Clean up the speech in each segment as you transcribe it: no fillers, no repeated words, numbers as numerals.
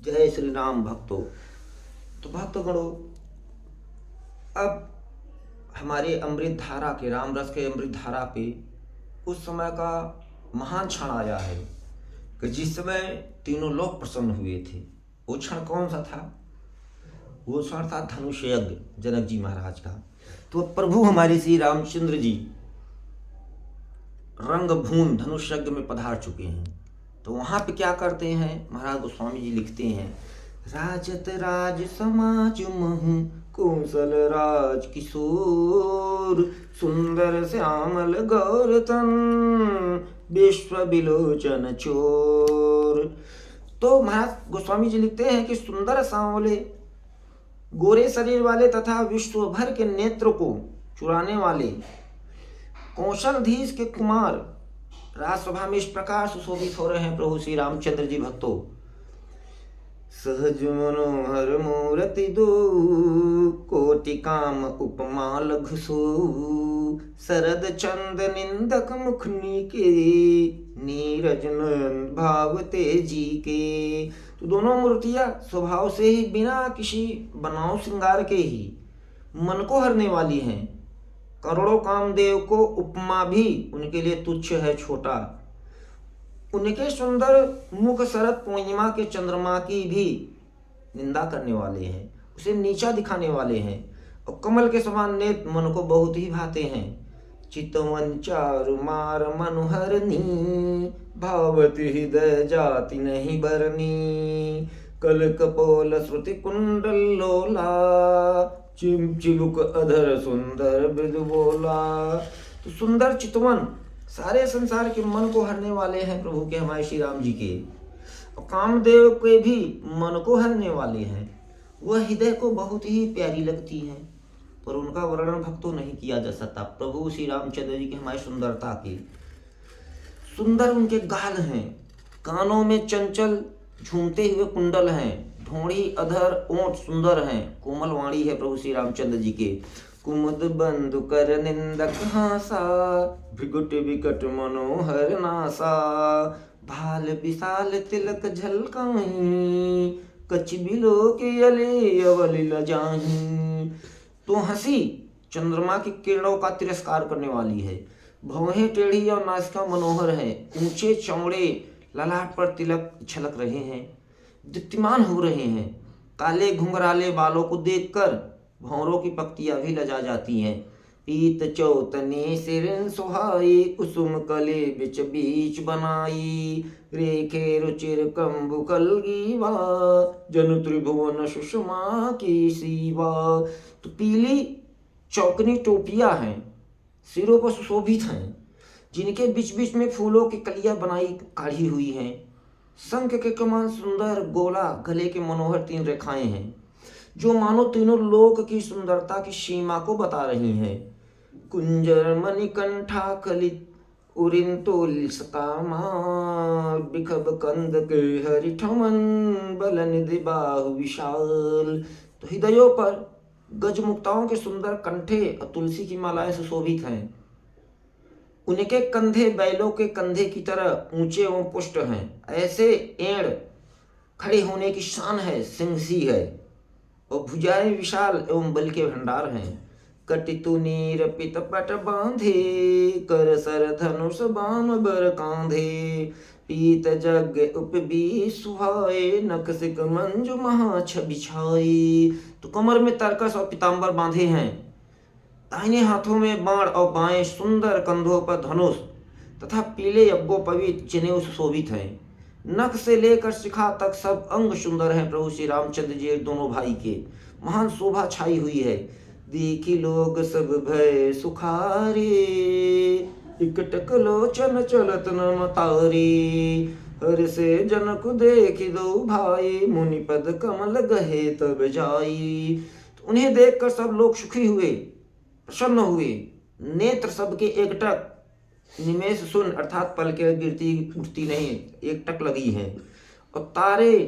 जय श्री राम भक्तों। तो भक्तगणों, अब हमारे अमृत धारा के राम रस के अमृत धारा पे उस समय का महान क्षण आया है कि जिस समय तीनों लोग प्रसन्न हुए थे। वो क्षण कौन सा था? वो क्षण था धनुष यज्ञ जनक जी महाराज का। तो प्रभु हमारे श्री रामचंद्र जी रंगभूमि धनुष यज्ञ में पधार चुके हैं। तो वहाँ पे क्या करते हैं? महाराज गोस्वामी जी लिखते हैं, राजत राज समाज महु कौशल राज किशोर सुंदर श्यामल गौरतन विश्व विलोचन चोर। तो महाराज गोस्वामी जी लिखते हैं कि सुंदर सांवले गोरे शरीर वाले तथा विश्व भर के नेत्र को चुराने वाले कौशलधीश के कुमार राजसभा में इस प्रकार सुशोभित हो रहे हैं प्रभु श्री रामचंद्र जी। भक्तों, सहज मनोहर मूर्ति दो कोटि काम उपमा लघु सो शरद चंद निंदक मुखनी के नीरज नयन भाव तेजी के। तो दोनों मूर्तियां स्वभाव से ही बिना किसी बनाव श्रृंगार के ही मन को हरने वाली हैं। करोड़ों कामदेव को उपमा भी उनके लिए तुच्छ है, छोटा। उनके सुंदर मुख शरद पूर्णिमा के चंद्रमा की भी निंदा करने वाले हैं, उसे नीचा दिखाने वाले हैं। और कमल के समान नेत्र मन को बहुत ही भाते हैं। चितवन चारु मार मनोहरनी भावती हृदय जाति नहीं बरनी कल कपोल श्रुति कुंडल लोला चिमुक अधर सुंदर मृदु बोला। तो सुंदर चितवन सारे संसार के मन को हरने वाले हैं प्रभु के, हमारे श्री राम जी के। और कामदेव के भी मन को हरने वाले हैं। वह हृदय को बहुत ही प्यारी लगती हैं, पर उनका वर्णन भक्तों नहीं किया जा सकता। प्रभु श्री रामचंद्र जी की हमारी सुंदरता की सुंदर उनके गाल हैं, कानों में चंचल झूमते हुए कुंडल हैं, ढोड़ी अधर ओंठ सुंदर हैं, कोमल वाणी है प्रभु श्री रामचंद्र जी के। कुमुद बंधु कर निंदक हासा भृगुट विकट मनोहर नासा भाल विशाल तिलक झलकाई कच बिलो के अले अवलिल जाही। तो हंसी चंद्रमा की किरणों का तिरस्कार करने वाली है, भौहें टेढ़ी और नासिका मनोहर है, ऊंचे चौड़े ललाट पर तिलक छलक रहे हैं, दीप्तिमान हो रहे हैं। काले घुंघराले बालों को देखकर भौरों की पक्तियां भी लजा जाती हैं। पीत चौतने सिर सुहाई कुसुम कले बिच बीच बनाई रेखे रुचिर कंबु कलगीवा जन त्रिभुवन सुषमा की सीवा। तो पीली चौकनी टोपियां हैं, सिरों पर सुशोभित हैं, जिनके बीच बीच में फूलों की कलियां बनाई काढ़ी हुई हैं। शंख के कमान सुंदर गोला गले के मनोहर 3 रेखाएं हैं, जो मानो तीनों लोक की सुंदरता की सीमा को बता रही हैं। कुंजर मणिकंठा कलित उरिंतोल सकामा बिखब कंद के हरिठमन बल निधि बाहु विशाल। तो हृदयों पर गजमुक्ताओं के सुंदर कंठे और तुलसी की मालाएं सुशोभित हैं। उनके कंधे बैलों के कंधे की तरह ऊंचे एवं पुष्ट हैं, ऐसे एड़ खड़े होने की शान है, सिंह सी है। और भुजाएं विशाल एवं बल के भंडार हैं। कटितु नीर पित पट बांधे कर सर धनुष बाम बर कांधे पीत जग उपबी सुहाए नख सिक मंजु महा छबिछाई। तो कमर में तरकस और पीताम्बर बांधे हैं, दाहिने हाथों में बाण और बाएं सुंदर कंधों पर धनुष तथा पीले यज्ञोपवीत जनेऊ सुशोभित हैं। नख से लेकर शिखा तक सब अंग सुंदर हैं प्रभु श्री रामचंद्र जी दोनों भाई के। महान शोभा छाई हुई है। देखी लोग सब भय सुखारे इकटक लोचन चलत न मतारी हर से जनक देखी दो भाई मुनिपद कमल गहे तब जाई। तो उन्हें देखकर सब लोग सुखी हुए, प्रसन्न हुए। नेत्र सबके एकटक निमेष सुन अर्थात पल के गिरती उठती नहीं, एकटक लगी है। और तारे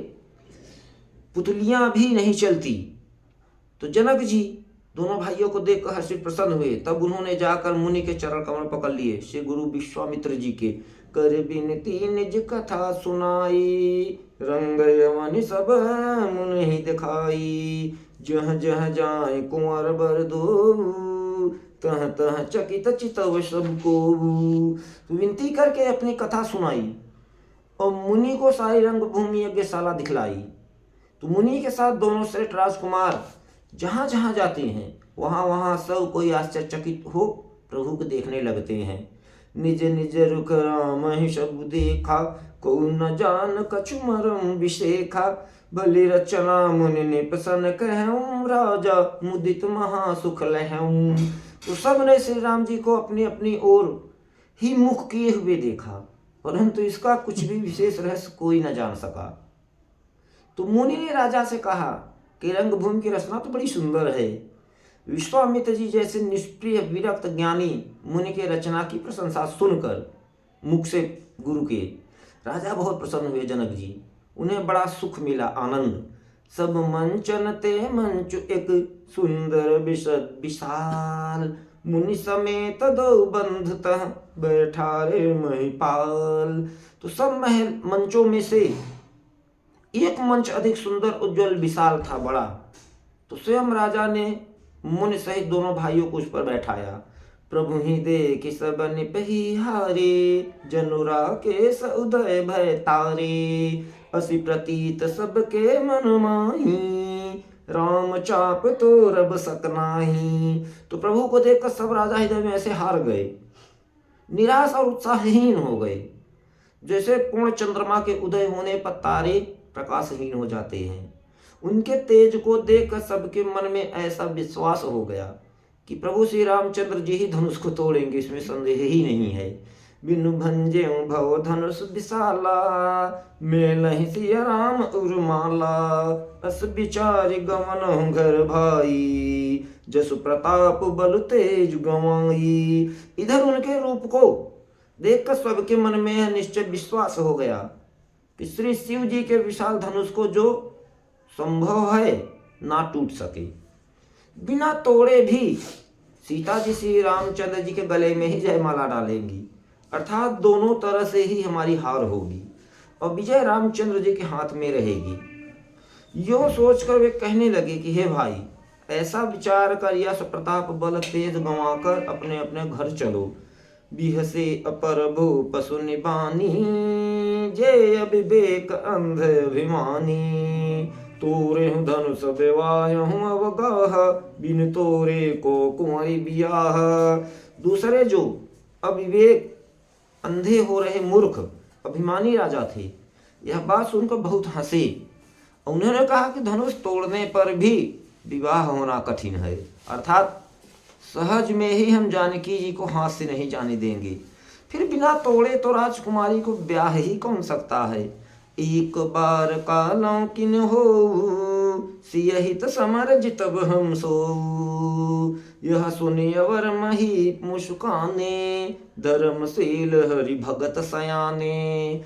पुतलियां भी नहीं चलती। तो जनक जी दोनों भाइयों को देखकर हर्षित प्रसन्न हुए। तब उन्होंने जाकर मुनि के चरण कमल पकड़ लिए, श्री गुरु विश्वामित्र जी के। कर बिनती निज कथा सुनाई। रंग यवन सब मुनि दिखाई, जह जह जाए कुंवर बर दो, तह तह चकित चितव सबको। विनती करके अपनी कथा सुनाई और मुनि को सारी रंग भूमि यज्ञशाला दिखलाई। तो मुनि के साथ दोनों श्रेष्ठ राजकुमार जहाँ जहाँ जाते हैं वहाँ वहाँ सब कोई आश्चर्यचकित हो प्रभु को देखने लगते हैं। निज निज रुख राम ही सब देखा, को न जान कछु मरम विशेखा। भली रचना मुनि ने प्रसन्न कहूँ, राजा मुदित महासुख लहऊँ। तो सब ने श्री राम जी को अपनी अपनी ओर ही मुख किए हुए देखा, परंतु इसका कुछ भी विशेष रहस्य कोई न जान सका। तो मुनि ने राजा से कहा कि रंगभूमि की रचना तो बड़ी सुंदर है। विश्वामित्र जी जैसे निष्प्रिय विरक्त ज्ञानी मुनि के रचना की प्रशंसा सुनकर मुख से गुरु के राजा बहुत प्रसन्न हुए। जनक जी उन्हें बड़ा सुख मिला, आनंद। सब मंचन ते मंच एक सुंदर विशद विशाल, मुनि समेत दो बंधुतः बैठारे महिपाल। तो सब महल मंचों में से एक मंच अधिक सुंदर उज्जवल विशाल था, बड़ा। तो स्वयं राजा ने मुनि सहित दोनों भाइयों को उस पर बैठाया। प्रभु ही देख सब निपहि हारे, जनुरा के उदय भय तारे। असी प्रतीत सबके मन माही, राम चाप तो रब सकनाही। तो प्रभु को देखकर सब राजा हृदय में ऐसे हार गए, निराश और उत्साहहीन हो गए, जैसे पूर्ण चंद्रमा के उदय होने पर तारे प्रकाशहीन हो जाते हैं। उनके तेज को देखकर सबके मन में ऐसा विश्वास हो गया कि प्रभु श्री रामचंद्र जी ही धनुष को तोड़ेंगे, इसमें संदेह ही नहीं है। बिनु भंजे भव धनुष विशाला, मेलहि सिया राम उर्माला। अस विचार गमन घर भाई, जसु प्रताप बल तेज गवाई। इधर उनके रूप को देखकर सबके मन में निश्चय विश्वास हो गया कि श्री शिव जी के विशाल धनुष को जो संभव है ना टूट सके। बिना तोड़े भी सीता जी श्री रामचंद्र जी के गले में ही जयमाला डालेंगी, अर्थात दोनों तरह से ही हमारी हार होगी और विजय रामचंद्र जी के हाथ में रहेगी। यो सोचकर वे कहने लगे कि हे भाई, ऐसा विचार कर यश प्रताप बल तेज गंवाकर अपने अपने घर चलो। बिहसे अपर भूप सुनि बानी, जे अविवेक अंध अभिमानी। तोरे धनुष बेवायहूँ अवगाह, बिन तोरे को कुंवरी बियाह। दूसरे जो अविवेक अंधे हो रहे मूर्ख अभिमानी राजा थे, यह बात सुनकर बहुत हंसे। उन्होंने कहा कि धनुष तोड़ने पर भी विवाह होना कठिन है, अर्थात सहज में ही हम जानकी जी को हाथ से नहीं जाने देंगे। फिर बिना तोड़े तो राजकुमारी को ब्याह ही कौन सकता है। एक बार कालों किन हो, सियहित समर जितब हम सो। यह सुनि अवर मही मुस्काने, धर्मशील हरि भगत सयाने।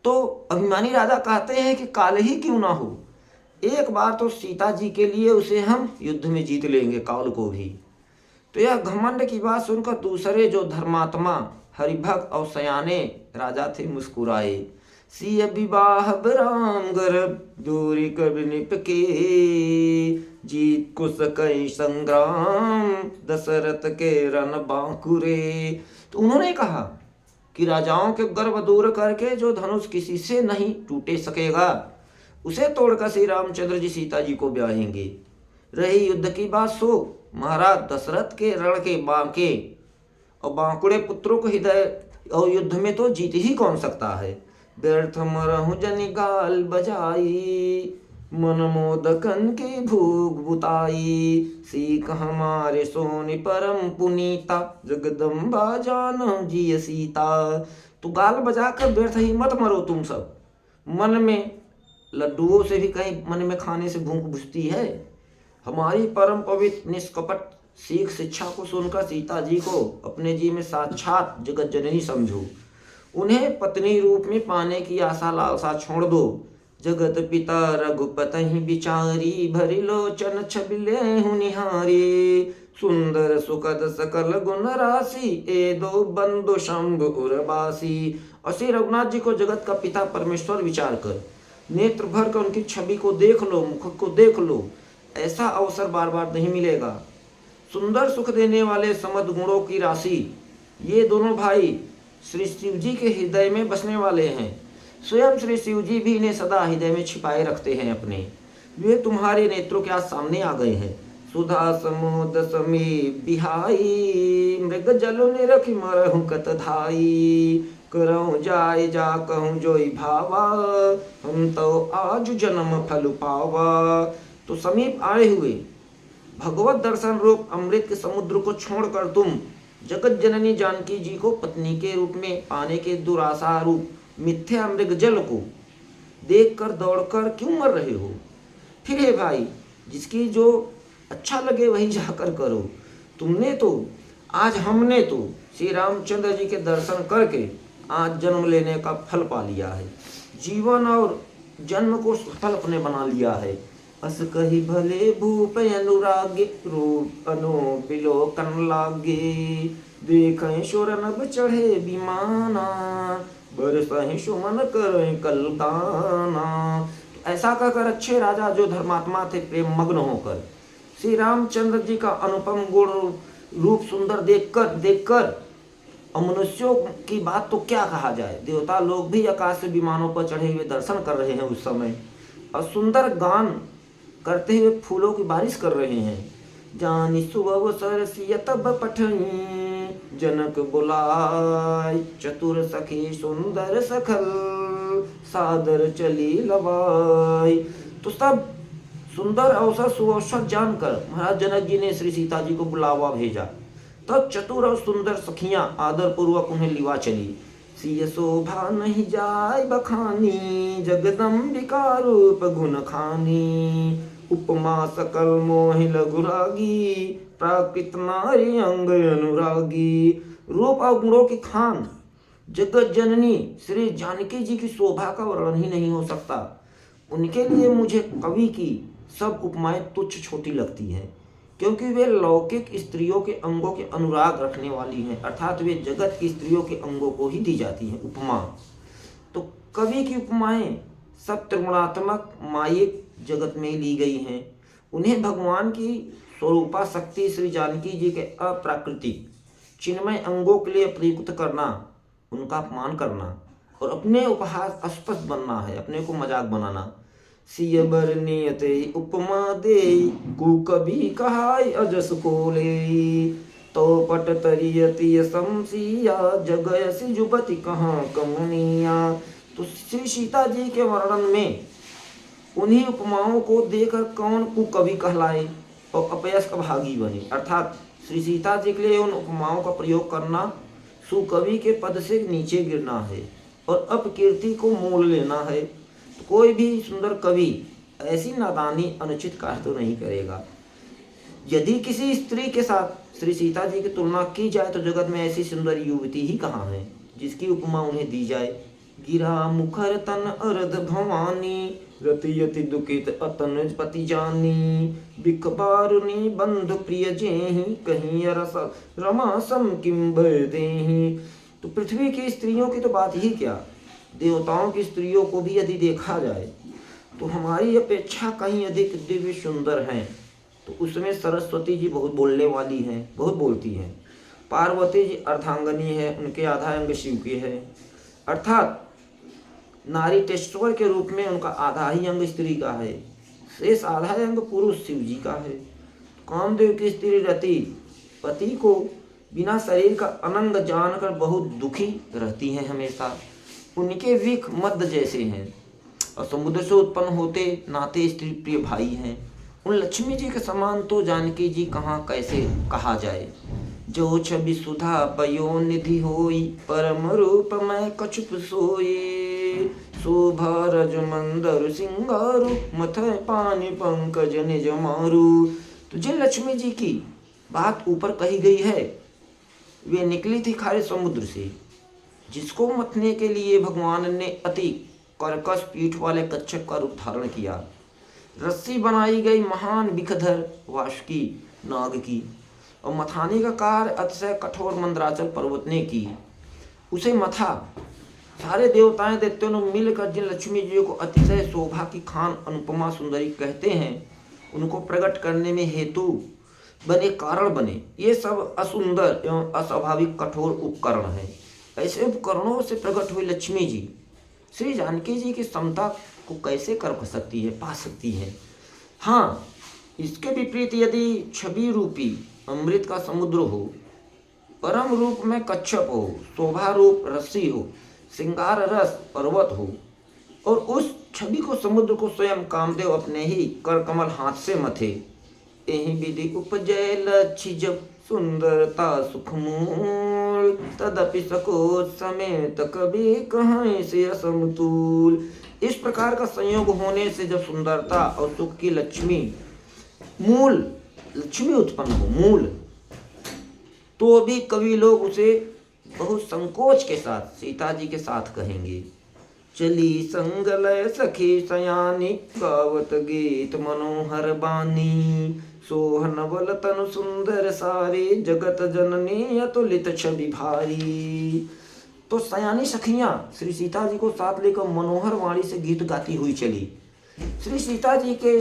तो अभिमानी राजा कहते हैं कि काल ही क्यों ना हो, एक बार तो सीता जी के लिए उसे हम युद्ध में जीत लेंगे, काल को भी। तो यह घमंड की बात सुनकर दूसरे जो धर्मात्मा हरिभक्त और सयाने राजा थे मुस्कुराए। सिय विवाह राम गर्भ, दूरी कवि निपके। जीत कुश कई संग्राम, दशरथ के रन बांकुरे। तो उन्होंने कहा कि राजाओं के गर्भ दूर करके जो धनुष किसी से नहीं टूटे सकेगा, उसे तोड़कर श्री रामचंद्र जी सीता जी को ब्याहेंगे। रही युद्ध की बात, सो महाराज दशरथ के रण के बांके और बांकुड़े पुत्रों को हृदय और युद्ध में तो जीत ही कौन सकता है। व्यर्थ मरहु जनि गाल बजाई, मन मोदकन की भूख बुताई। सीख हमारे सोनि परम पुनीता, जगदम्बा जानो जिय सीता। तो गाल बजाकर व्यर्थ ही मत मरो तुम सब, मन में लड्डुओं से भी कहीं मन में खाने से भूख बुझती है। हमारी परम पवित्र निष्कपट सीख शिक्षा को सुनकर सीता जी को अपने जी में साक्षात जगत जननी समझो। उन्हें पत्नी रूप में पाने की आशा लालसा छोड़ दो। जगत पिता रघुपति विचारी, भरी लोचन छबिले निहारी। सुंदर सुखद सकल गुण राशि, ए दो बंधु शंभु उर्वासी। और श्री रघुनाथ जी को जगत का पिता परमेश्वर विचार कर नेत्र भर कर उनकी छवि को देख लो, मुख को देख लो। ऐसा अवसर बार बार नहीं मिलेगा। सुंदर सुख देने वाले समद गुणों की राशि ये दोनों भाई श्री शिव जी के हृदय में बसने वाले हैं। स्वयं श्री शिव जी भी इन्हें सदा हृदय में छिपाए रखते हैं अपने। वे तुम्हारे नेत्रों के आज सामने आ गए हैं। सुधा समुद्र समीप बिहाई, मृग जल निरख मरहु कत धाई। करऊं जाय जा कहूँ जोई भावा, हम तो आज जन्म फल पावा। तो समीप आए हुए भगवत दर्शन रूप अमृत के समुद्र को छोड़कर तुम जगत जननी जानकी जी को पत्नी के रूप में पाने के दुराशा रूप मिथ्या मृग जल को देखकर दौड़कर क्यों मर रहे हो? फिर हे भाई, जिसकी जो अच्छा लगे वही जाकर करो। तुमने तो आज हमने तो श्री रामचंद्र जी के दर्शन करके आज जन्म लेने का फल पा लिया है। जीवन और जन्म को सफल अपने बना लिया है। अस कही भले भूप अनुरागे, रूप अनो बिलोकन लागे। देखें शोर नभ चढ़े विमाना, बरसहि सुमन करें कलकाना। ऐसा कहकर अच्छे राजा जो धर्मात्मा थे प्रेम मग्न होकर श्री रामचंद्र जी का अनुपम गुण रूप सुंदर देखकर मनुष्यों की बात तो क्या कहा जाए, देवता लोग भी आकाश से विमानों पर चढ़े हुए दर्शन कर रहे हैं उस समय, और सुंदर गान करते हुए फूलों की बारिश कर रहे हैं। जानी सुअवसर सिय तब पठई, जनक बुलाय चतुर सखी सुंदर सखल, सादर चली लवाई। तो सब सुंदर अवसर सुअवसर जानकर महाराज जनक जी ने श्री सीता जी को बुलावा भेजा। तब चतुर और सुंदर सखियां आदर पूर्वक उन्हें लिवा चली। सिय शोभा नहीं जाय बखानी, जगदम्बिका रूप गुण खानी। उपमा सकल मोहि लघुरागी, प्राकृत नारी अंग अनुरागी। रूप और गुणों की खान जगत जननी श्री जानकी जी की शोभा का वर्णन ही नहीं हो सकता। उनके लिए मुझे कवि की सब उपमाएं तुच्छ छोटी लगती हैं, क्योंकि वे लौकिक स्त्रियों के अंगों के अनुराग रखने वाली हैं, अर्थात वे जगत की स्त्रियों के अंगों को ही दी जाती हैं उपमा। तो कवि की उपमाएं सब त्रिगुणात्मक मायिक जगत में ली गई हैं। उन्हें भगवान की स्वरूपा शक्ति श्री जानकी जी के अप्राकृतिक चिन्मय अंगों के लिए प्रयुक्त करना, उनका अपमान करना और अपने उपहास अस्पष्ट बनना है, अपने को मजाक बनाना। सिय बर नियते उपमा दे, कुकवि कहाय अजस को ले। तो पट तरियति समसिया, जगयसि जुबति कहाँ कमुनिया। तो श्री सीता जी के वर्णन में उन्हीं उपमाओं को देकर कौन कुकवि कहलाए और अपयश का भागी बने, अर्थात श्री सीता जी के लिए उन उपमाओं का प्रयोग करना सुकवि के पद से नीचे गिरना है और अपकीर्ति को मोल लेना है। तो कोई भी सुंदर कवि ऐसी नादानी अनुचित कार्य तो नहीं करेगा। यदि किसी स्त्री के साथ श्री सीता जी की तुलना की जाए तो जगत में ऐसी सुंदर युवती ही कहाँ है जिसकी उपमा उन्हें दी जाए। गिरा मुखर तन अर्ध भवानी, रतियति दुखित अतन पति जानी। बिख बारुनी बंधु प्रिय जेहि, कहीं रस रमा सम किम देहि। तो पृथ्वी की स्त्रियों की तो बात ही क्या, देवताओं की स्त्रियों को भी यदि देखा जाए तो हमारी अपेक्षा कहीं अधिक दिव्य सुंदर हैं। तो उसमें सरस्वती जी बहुत बोलने वाली हैं, बहुत बोलती हैं। पार्वती जी अर्धांगनी है, उनके आधा अंग शिव के है, अर्थात नारी टेश्वर के रूप में उनका आधा ही अंग स्त्री का है, शेष आधा अंग पुरुष शिव जी का है। कामदेव की स्त्री रति पति को बिना शरीर का अनंग जानकर बहुत दुखी रहती हैं हमेशा। उनके विख मद जैसे हैं और समुद्र से उत्पन्न होते नाते स्त्री प्रिय भाई हैं। उन लक्ष्मी जी के समान तो जानकी जी कहाँ कैसे कहा जाए। जो छवि सुधा पयो निधि होई, परम रूप में कछुप सोई। शोभा रज मंदर सिंगारू, मथय पानी पंकज निज मारू। तो जिन लक्ष्मी जी की बात ऊपर कही गई है वे निकली थी खारे समुद्र से, जिसको मथने के लिए भगवान ने अति कर्कश पीठ वाले कच्छप का रूप धारण किया। रस्सी बनाई गई महान विखधर वासुकी नाग की और मथाने का कार्य अतिशय कठोर मंदराचल पर्वत ने की। उसे मथा सारे देवताएं दैत्यों ने मिलकर जिन लक्ष्मी जी को अतिशय शोभा की खान अनुपमा सुंदरी कहते हैं, उनको प्रकट करने में हेतु बने, कारण बने, ये सब असुंदर एवं अस्वाभाविक कठोर उपकरण हैं। ऐसे उपकरणों से प्रकट हुई लक्ष्मी जी श्री जानकी जी की समता को कैसे कर सकती है, पा सकती है। हाँ, इसके विपरीत यदि छवि रूपी अमृत का समुद्र हो, परम रूप में कच्छप हो, शोभा रूप रस्सी हो, श्रृंगार रस पर्वत हो, और उस छवि को समुद्र को स्वयं कामदेव अपने ही कर कमल हाथ से मथे, यही विधि उपजय लक्ष्य जब सुंदरता सुखमूल, तदपि सकोच समेत कभी कहाँ से असमतूल। इस प्रकार का संयोग होने से जब सुंदरता और सुख की लक्ष्मी मूल लक्ष्मी उत्पन्न हो, मूल, तो भी कवि लोग उसे बहुत संकोच के साथ सीता जी के साथ कहेंगे। चली संगलय सखी सयानी, गावत गीत मनोहर बानी, सोहन बल तनु सुंदर सारे, जगत जननी अतुलित छवि भारी। तो सयानी सखियां श्री सीता जी को साथ लेकर मनोहर वाणी से गीत गाती हुई चली। श्री सीता जी के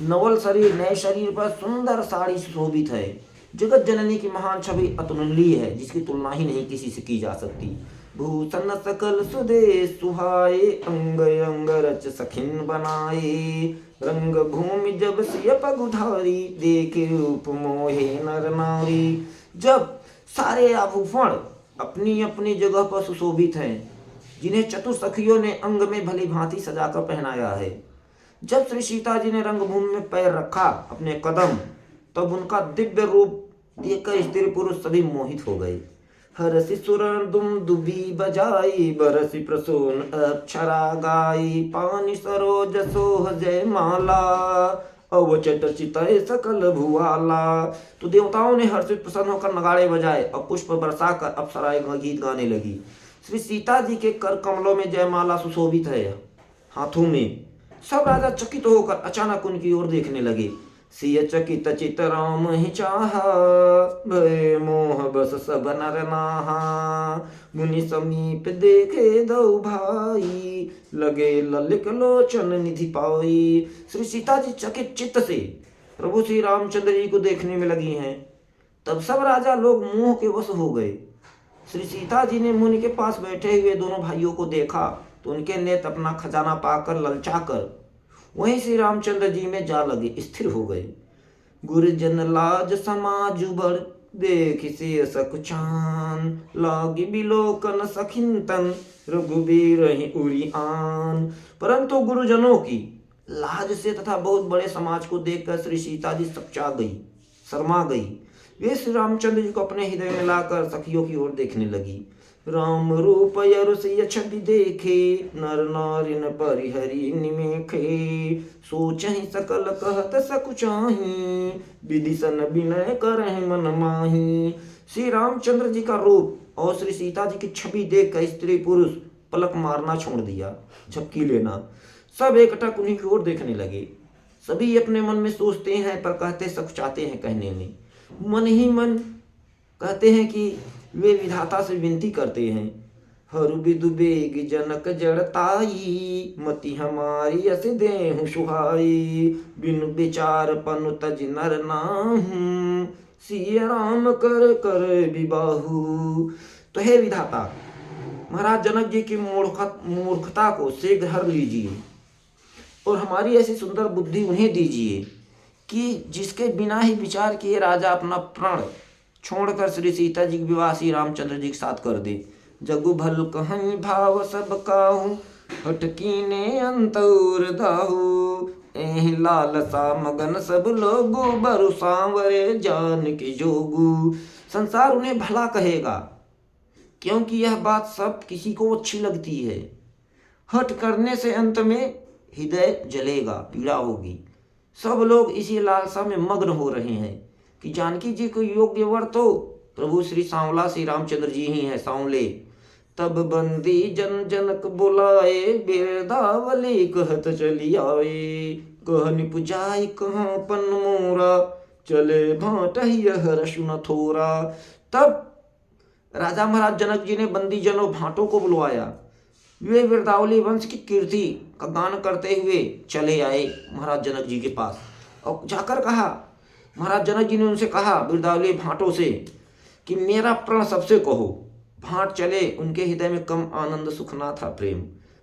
नवल शरीर, नए शरीर पर सुंदर साड़ी सुशोभित है। जगत जननी की महान छवि अतुलनीय है, जिसकी तुलना ही नहीं किसी से की जा सकती। भूषण सकल सुदेश सुहाए, अंग अंग रच सखिन बनाए, रंग भूमि जब सिय पगुधारी, देखे रूप मोहे नर नारी। जब सारे आभूषण अपनी अपनी जगह पर सुशोभित हैं, जिन्हें चतुर सखियों ने अंग में भली भांति सजाकर पहनाया है, जब श्री सीता जी ने रंगभूमि में पैर रखा अपने कदम, तब उनका दिव्य रूप देखकर स्त्री पुरुष सभी मोहित हो गए। हरसि सुरण दुम दुबी बजाई, बरसि प्रसून अक्षरा गाई, पानी सरोज सोह जय माला, अवचट चितय सकल भुआला। तो देवताओं ने हर्षित प्रसन्न होकर नगाड़े बजाए और पुष्प बरसाकर अप्सराएं गीत गाने लगी। श्री सीता जी के कर कमलों में जयमाला सुशोभित है, हाथों में। सब राजा चकित होकर अचानक उनकी ओर देखने लगे। सिय चकित चित राम ही चाहा, भय मोह बस सब नर नाहा, मुनि समीप देखे दो भाई, लगे ललित लोचन निधि पाई। श्री सीता जी चकित चित्त से प्रभु श्री रामचंद्र जी को देखने में लगी हैं। तब सब राजा लोग मोह के वश हो गए। श्री सीता जी ने मुनि के पास बैठे हुए दोनों भाइयों को देखा तो उनके नेत्र अपना खजाना पाकर ललचाकर वहीं श्री रामचंद्र जी में जा लगे, स्थिर हो गए। गुरुजन लाज समाज बड़, देख से सकुचान, लागी बिलोकन सखिन तन, रघुबीर ही उरी आन। परंतु गुरुजनों की लाज से तथा बहुत बड़े समाज को देखकर श्री सीता जी सकुचा गई, शर्मा गई। वे श्री रामचंद्र जी को अपने हृदय में लाकर सखियों की ओर देखने लगी। राम रूप यरुषि छवि देखे, नर नारिन परिहरि निमेखे, सोचहि सकल कहत सकुचाहि, विदिशन विनय करहि मन माहि। श्री रामचंद्र जी का रूप और श्री सीता जी की छवि देखकर स्त्री पुरुष पलक मारना छोड़ दिया, झपकी लेना। सब एकटक उन्हीं की ओर देखने लगे। सभी अपने मन में सोचते हैं पर कहते सकुचाते हैं कहने में। मन ही मन कहते हैं कि वे विधाता से विनती करते हैं। हरु बिदु बेग जनक जड़ताई, मति हमारी अस देहु सुहाई, बिनु विचार पनु तज नर नाहू, सिया राम कर कर विबाहु। तो हे विधाता, महाराज जनक जी की मूर्खता को शीघ्र हर लीजिए और हमारी ऐसी सुंदर बुद्धि उन्हें दीजिए कि जिसके बिना ही विचार किए राजा अपना प्राण छोड़कर श्री सीता जी के विवाह श्री रामचंद्र जी के साथ कर दे। जगु भल कहीं भाव सब काहू, हटकीने अंतुर दाहू, एहि लालसा मगन सब लोगु, बरु सांवरे जान की जोगु। संसार उन्हें भला कहेगा क्योंकि यह बात सब किसी को अच्छी लगती है। हट करने से अंत में हृदय जलेगा, पीड़ा होगी। सब लोग इसी लालसा में मग्न हो रहे हैं कि जानकी जी को योग्य वर तो प्रभु श्री सांवला श्री रामचंद्र जी ही हैं, सांवले। तब बंदी जन जनक बुलाए, बिरदावली कहत चली आए, कहनि पुजाई कहाँ पन मोरा, चले भाटहिय हर्ष न थोरा। तब राजा महाराज जनक जी ने बंदी जनों भाटों को बुलवाया। वे वीरदावली वंश की कीर्ति का गान करते हुए चले आए महाराज जनक जी के पास और जाकर कहा, महाराज जनक जी ने उनसे कहा वीरदावली भाटों से कि मेरा प्रण सबसे कहो। भाट चले, उनके हृदय में कम आनंद सुख ना था प्रेम।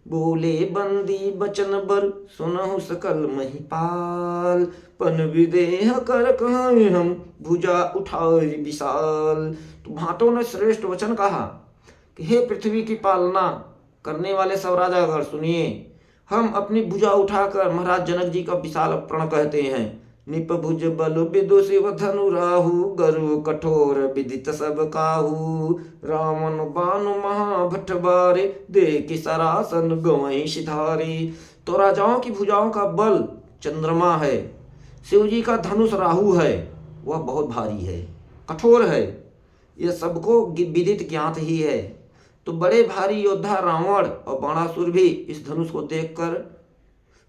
बोले बंदी बचन बर सुनहु सकल महिपाल, पन विदेह कर कहें हम भुजा उठाए विशाल। तो भाटों ने श्रेष्ठ वचन कहा कि हे पृथ्वी की पालना करने वाले सब राजागण सुनिए, हम अपनी भुजा उठाकर महाराज जनक जी का विशाल प्रण कहते हैं। निप भुज बल विदुषिव धनु राहु, गर्व कठोर विदित सब काहू। रावण बानु महाभट बारे, देखि सरासन गवई सिधारे। तो राजाओं की भुजाओं का बल चंद्रमा है, शिव जी का धनुष राहु है, वह बहुत भारी है, कठोर है, यह सबको विदित ज्ञात ही है। तो बड़े भारी योद्धा रावण और बाणासुर भी इस धनुष को देखकर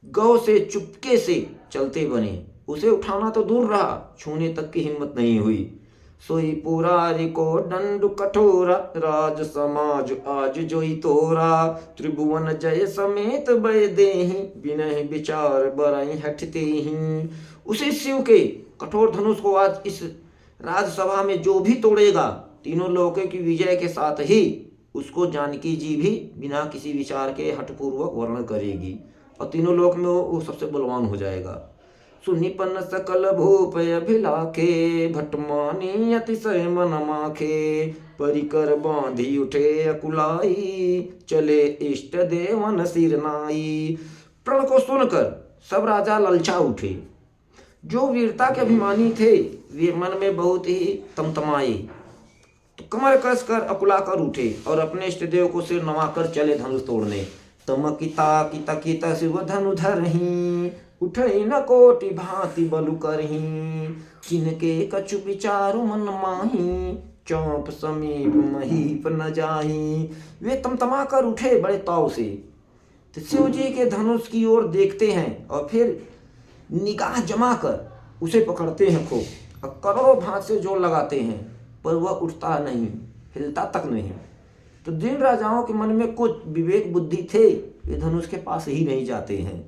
गौ से चुपके से चलते बने। उसे उठाना तो दूर रहा, छूने तक की हिम्मत नहीं हुई। सोई पुरारी को दंड कठोरा, राज समाज आज जोई तोरा। त्रिभुवन जय समेत बय देहि, बिनहि विचार बरई हटते ही। उसी शिव के कठोर धनुष को आज इस राजसभा में जो भी तोड़ेगा, तीनों लोकों की विजय के साथ ही उसको जानकी जी भी बिना किसी विचार के हठपूर्वक वर्णन करेगी और तीनों लोक में वो सबसे बलवान हो जाएगा। सुनिपन सकल भूप अभिलाखे, भटमानी अतिशय मन माखे। परिकर बांधी उठे अकुलाई, चले इष्ट देवन सिर नाई। प्रण को सुनकर सब राजा ललचा उठे। जो वीरता के अभिमानी थे वे मन में बहुत ही तमतमाए, तो कमर कस कर अकुला कर उठे और अपने इष्ट देव को सिर नवाकर चले धनुष तोड़ने। तमकिता किता किता शिव धनु धरही, उठई न कोटि भांति बलु करही। किनके कछु विचारु मन माही, चौप समीप महीप न जाही। वे तमतमा कर उठे बड़े ताव से, तो शिव जी के धनुष की ओर देखते हैं और फिर निगाह जमा कर उसे पकड़ते हैं खूब और करोड़ों भांत से जोर लगाते हैं, पर वह उठता नहीं, हिलता तक नहीं। तो जिन राजाओं के मन में कुछ विवेक बुद्धि थे वे धनुष के पास ही नहीं जाते हैं।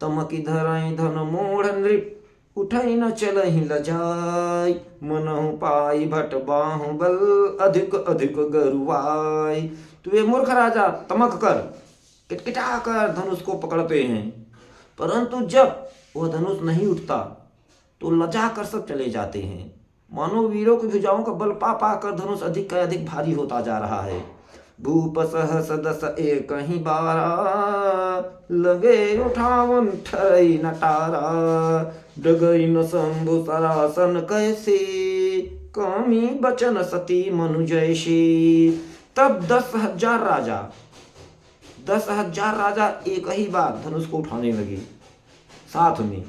तमकी धरई धन मूढ़ नृप, उठई न चलहि लजाई। मनहु पाई भट बाहु बल, अधिक अधिक गरुवाई। तो वे मूर्ख राजा तमक कर किटकिटा कर धनुष को पकड़ते हैं, परंतु जब वह धनुष नहीं उठता तो लजा कर सब चले जाते हैं। मानो वीरों की भुजाओं का बल पा पा कर धनुष अधिक का अधिक भारी होता जा रहा है। भूप सहस दस एक ही बारा, लगे उठावन ठरई नटारा। डगई न शंभु सरासन कैसे, कामी बचन सती मनु जैसी। तब 10,000 राजा एक ही बार धनुष को उठाने लगे साथ में,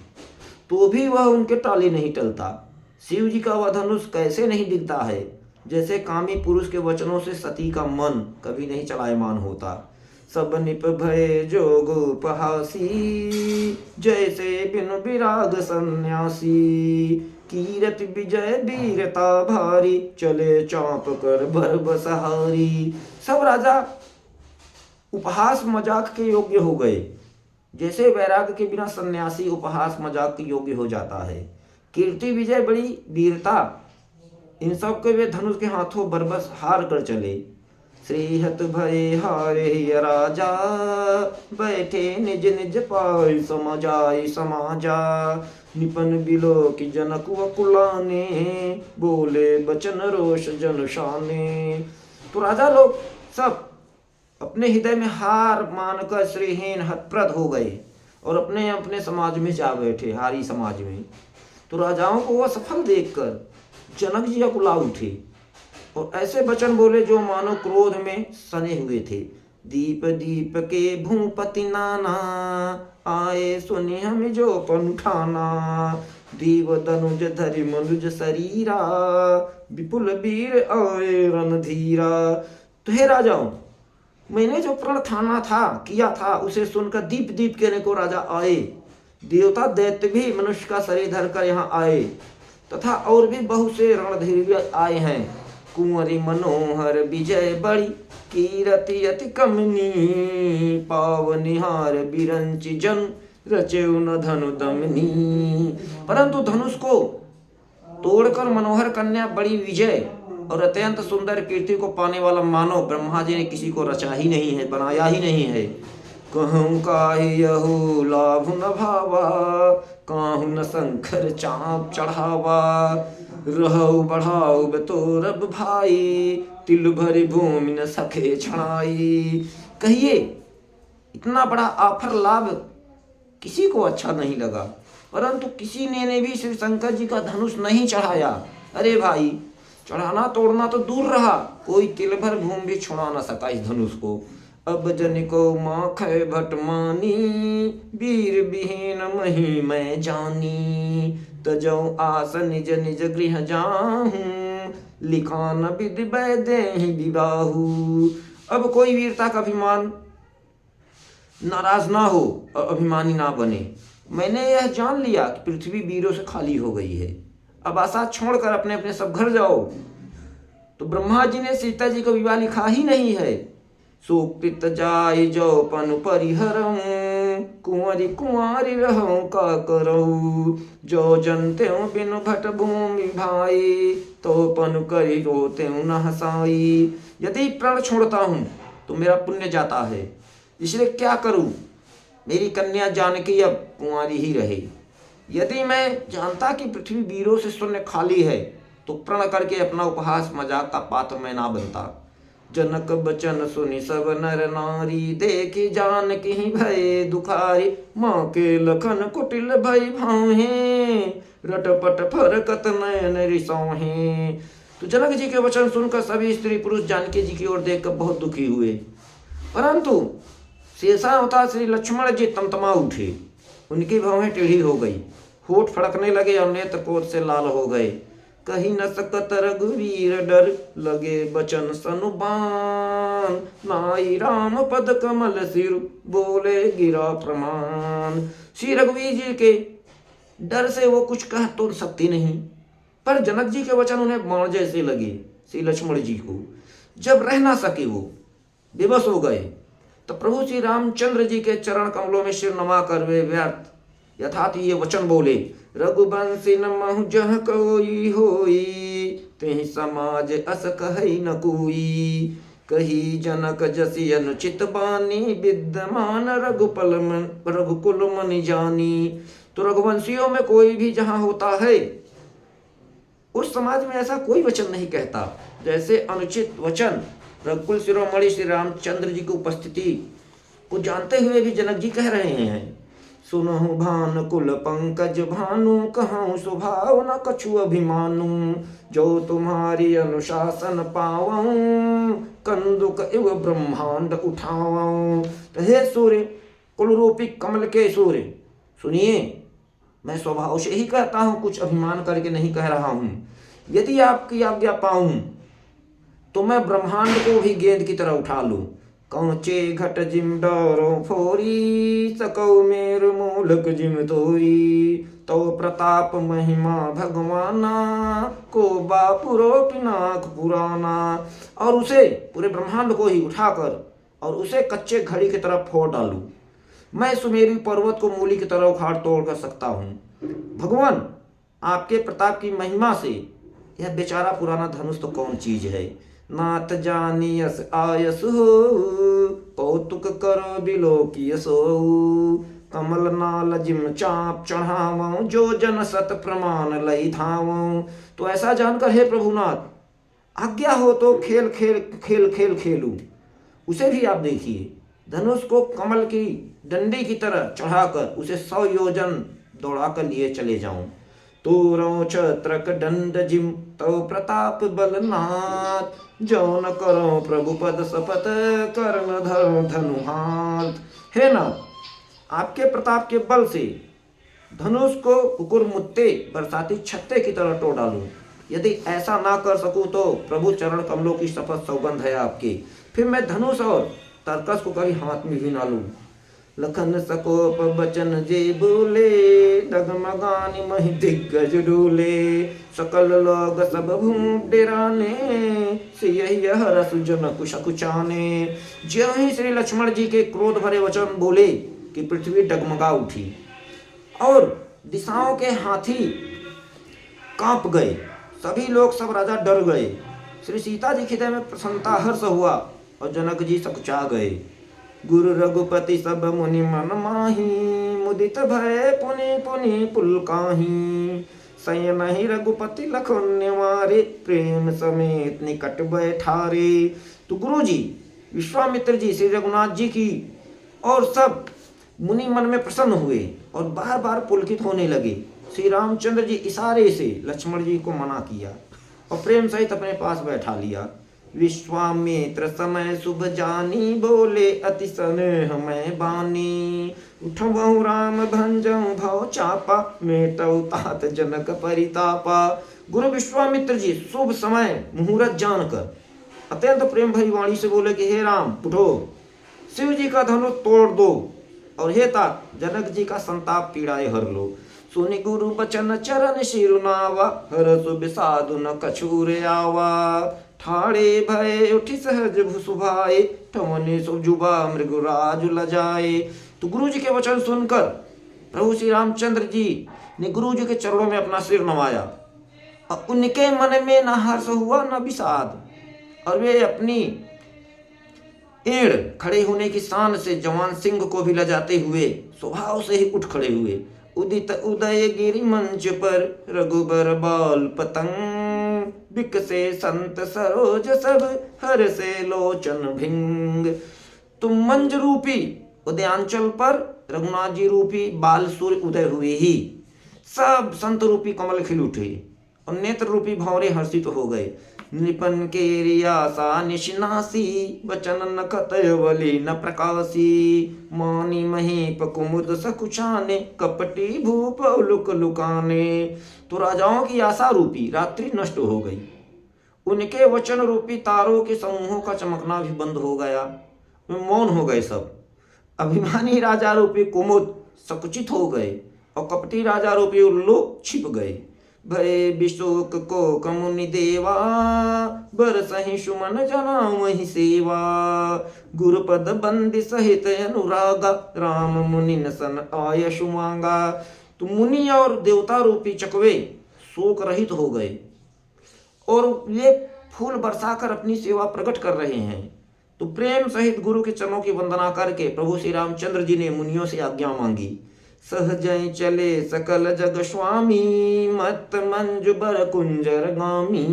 तो भी वह उनके टाले नहीं टलता। शिव जी का वह धनुष कैसे नहीं दिखता है, जैसे कामी पुरुष के वचनों से सती का मन कभी नहीं चलायमान होता। सब निप भय जोग उपहासी, जैसे बिन विराग सन्यासी। कीरत विजय वीरता भारी, चले चाँप कर भर बसहारी। सब राजा उपहास मजाक के योग्य हो गए, जैसे वैराग के बिना सन्यासी उपहास मजाक के योग्य हो जाता है। कीर्ति विजय बड़ी वीरता, इन सब के वे धनुष के हाथों बरबस हार कर चले। श्रीहत भय हारे राजा, बैठे निज निज पाय समाजाय समाजा। निपन बिलो की जनक वकुलाने, बोले बचन रोष जन शाने। तो राजा लोग सब अपने हृदय में हार मानकर श्रीहीन हतप्रद हो गए और अपने अपने समाज में जा बैठे, हारी समाज में। तो राजाओं को वह सफल देखकर जनक जी अकुला उठे और ऐसे वचन बोले जो मानो क्रोध में सने हुए थे। दीप दीप के भूपति नाना, आए सुनि हम जो पन उठाना। दीव दनुज धरि मनुज शरीरा, विपुल वीर आए रणधीरा। तो हे राजाओं, मैंने जो प्रण ठाना था किया था उसे सुनकर दीप दीप के अनेकों राजा आए। देवता दैत्य भी मनुष्य का शरीर धरकर यहाँ आए तथा और भी बहुत से रणधीर आए हैं। कुंवरी मनोहर विजय बड़ी, कीरति अति कमनी, पावनिहार बिरंच जन, रचेउ न धनु दमनी। परंतु धनुष को तोड़कर मनोहर कन्या बड़ी विजय और अत्यंत सुंदर कीर्ति को पाने वाला मानव ब्रह्मा जी ने किसी को रचा ही नहीं है, बनाया ही नहीं है। कहूँ काहे यहु लाभ न भावा, काहू न शंकर चाप चढ़ावा, रहु बढ़ाऊ बतोरब भाई, तिल भरी भूमि न सखे छड़ाई। कहिए इतना बड़ा आफर लाभ किसी को अच्छा नहीं लगा, परंतु किसी ने भी श्री शंकर जी का धनुष नहीं चढ़ाया। अरे भाई, चढ़ाना तोड़ना तो दूर रहा, कोई तिल भर भूमि भी छुड़ा न सका इस धनुष को। अब जन को माखै भट मानी, वीर विहीन मही मैं जानी, तजौ आस निज निज गृह जाहूं, लिखान विधि वैदेहि विबाहु। अब कोई वीरता का अभिमान नाराज ना हो और अभिमानी ना बने। मैंने यह जान लिया कि पृथ्वी वीरों से खाली हो गई है, अब आशा छोड़कर अपने अपने सब घर जाओ। तो ब्रह्मा जी ने सीता जी को विवाह लिखा ही नहीं है। सुकृत जाय जो पनु परिहरऊं, कुंवरी कुंवारी रहूं का करऊं, जो जनते बिनु भट भूमि भाई, तो पनु करी रोते न हसाई। यदि प्राण छोड़ता हूं तो मेरा पुण्य जाता है, इसलिए क्या करूं, मेरी कन्या जानकी अब कुंवारी ही रहे। यदि मैं जानता कि पृथ्वी वीरों से शून्य खाली है तो प्रण करके अपना उपहास मजाक का पात्र मैं ना बनता। जनक बचन सुनि सब नर नारी, देखी जानकी भय दुखारी, माँ के लखन कुटिल भय भाहे, रटपट फरकत नयन रिसौहे। तो जनक जी के वचन सुनकर सभी स्त्री पुरुष जानकी जी की ओर देखकर बहुत दुखी हुए, परंतु शेषावतार श्री लक्ष्मण जी तमतमा उठे। उनकी भवें टेढ़ी हो गई, होठ फड़कने लगे और नेत्र क्रोध से लाल हो गए। कही न सकत रघुवीर डर, लगे बचन सनुबान, नाई राम पद कमल सिर, बोले गिरा प्रमाण। श्री रघुवीर जी के डर से वो कुछ कह तो सकती नहीं, पर जनक जी के वचन उन्हें बाण जैसे लगे। श्री लक्ष्मण जी को जब रह ना सके वो विवश हो गए, तो प्रभु श्री रामचंद्र जी के चरण कमलों में सिर नमा कर वे व्यर्थ यथार्थ ये वचन बोले। रघुवंशी न महु जह कोई होई, तेहि समाज अस कहई न कोई, कही जनक जसी अनुचित बानी, विद्यमान रघुकुल मन जानी। तो रघुवंशियों में कोई भी जहां होता है उस समाज में ऐसा कोई वचन नहीं कहता जैसे अनुचित वचन। रघुकुल शिरोमणि श्री रामचंद्र जी की उपस्थिति को जानते हुए भी जनक जी कह रहे हैं। सुनहु भान कुल पंकज भानु, कहूँ स्वभाव न कछु अभिमानु, जो तुम्हारी अनुशासन पावऊं, कंदुक इव ब्रह्मांड उठावऊं। तो हे सूर्य, कुल रूपी कमल के सूर्य, सुनिए, मैं स्वभाव से ही कहता हूँ, कुछ अभिमान करके नहीं कह रहा हूँ। यदि आपकी आज्ञा पाऊं तो मैं ब्रह्मांड को भी गेंद की तरह उठा लूं। कौचे घट जिम डरो फोरी, सकौ मेर मूलक जिम तोरी, तो प्रताप महिमा भगवाना, को बापुरो पिनाक पुराना। और उसे पूरे ब्रह्मांड को ही उठाकर और उसे कच्चे घड़ी की तरह फोड़ डालूं। मैं सुमेरु पर्वत को मूली की तरह उखाड़ तोड़ कर सकता हूँ। भगवान, आपके प्रताप की महिमा से यह बेचारा पुराना धनुष तो कौन चीज है। नाथ जानियस आयस हो, कौतुक करो बिलो की सो, कमल नाल जिम चाप चढ़ावं, जो जन सत प्रमाण लई धावं। तो ऐसा जानकर हे प्रभुनाथ, आज्ञा हो तो खेल खेल खेल खेल खेलूं। उसे भी आप देखिए, धनुष को कमल की डंडी की तरह चढ़ाकर उसे 100 योजन दौड़ा कर लिए चले जाऊं। तोरो छत्रक दंड जिम, तो प्रताप बलनाथ, जो न करो प्रभु पद शपथ, कर्ण धर धनु हाथ। हे नाथ, आपके प्रताप के बल से धनुष को कुकुर मुत्ते बरसाती छत्ते की तरह तोड़ डालूं। यदि ऐसा ना कर सकूं तो प्रभु चरण कमलों की शपथ सौगंध है आपके, फिर मैं धनुष और तरकस को कभी हाथ में भी ना लूं। लखन सकोप बचन जे बोले, डगमगानि महि दिग्गज डोले। सकल लोग सब भूम डेराने, सियहि हरस जनक सकुचाने। ज्यों ही श्री लक्ष्मण जी के क्रोध भरे वचन बोले कि पृथ्वी डगमगा उठी और दिशाओं के हाथी कांप गए। सभी लोग, सब राजा डर गए। श्री सीता जी के हृदय में प्रसन्नता हर्ष हुआ और जनक जी सकुचा गए। गुरु रघुपति सब मुनि मन माही, मुदित भय पुनि पुनि पुलकाही। सयनहि रघुपति लखन निवारे, प्रेम समेत निकट बैठारे। तो गुरु जी, विश्वामित्र जी, श्री रघुनाथ जी की और सब मुनि मन में प्रसन्न हुए और बार बार पुलकित होने लगे। श्री रामचंद्र जी इशारे से लक्ष्मण जी को मना किया और प्रेम सहित अपने पास बैठा लिया। विश्वामित्र समय शुभ जानी, बोले अति स्नेह मैं बानी। उठबहु राम भंजहु भव चापा, मेटौ तात जनक परितापा। गुरु विश्वामित्र जी शुभ समय मुहूर्त जानकर अत्यंत प्रेम भरी वाणी से बोले कि हे राम, उठो, शिव जी का धनुष तोड़ दो और हे तात, जनक जी का संताप पीड़ाए हर लो। सुनि गुरु बचन चरण शिरुनावा, हरसु विषादु न कछुर आवा। ठाड़े भय उठी सहज भुसुभाए, ठमनि सुजुबा मृगुराज लजाए। तो गुरु जी के वचन सुनकर प्रभु श्री रामचंद्र जी ने गुरु जी के चरणों में अपना सिर नवाया और उनके मन में न हर्ष हुआ न विषाद, और वे अपनी एड़ खड़े होने की शान से जवान सिंह को भी लजाते हुए स्वभाव से ही उठ खड़े हुए। उदित उदय गिरि मंच पर, रघुबर बाल पतंग। बिकसे संत सरोज सब, हर से लोचन भिंग। तुम मंज रूपी उदयांचल पर रघुनाथ जी रूपी बाल सूर्य उदय हुए ही सब संत रूपी कमल खिल उठे और नेत्र रूपी भंवरे हर्षित हो गए। नृपन के रियासा निशिनासी, वचन न कतय बलि न प्रकाशी। मानी महीप कुमुद सकुचाने, कपटी भूप लुक लुकाने। तो राजाओं की आशा रूपी रात्रि नष्ट हो गई, उनके वचन रूपी तारों के समूहों का चमकना भी बंद हो गया, मौन हो गए सब। अभिमानी राजा रूपी कुमुद सकुचित हो गए और कपटी राजा रूपी उल्लू छिप गए। भय विशोक को कमुनि देवा, बरसहि सुमन जनावहि सेवा। गुरुपद बंदी सहित अनुरागा, राम मुनि न सन आयशु मांगा। तो मुनि और देवता रूपी चकवे शोक रहित हो गए और ये फूल बरसाकर अपनी सेवा प्रकट कर रहे हैं। तो प्रेम सहित गुरु के चरणों की वंदना करके प्रभु श्री रामचंद्र जी ने मुनियों से आज्ञा मांगी। सहजय चले सकल जग स्वामी, मत मंजु बर कुंजर गामी।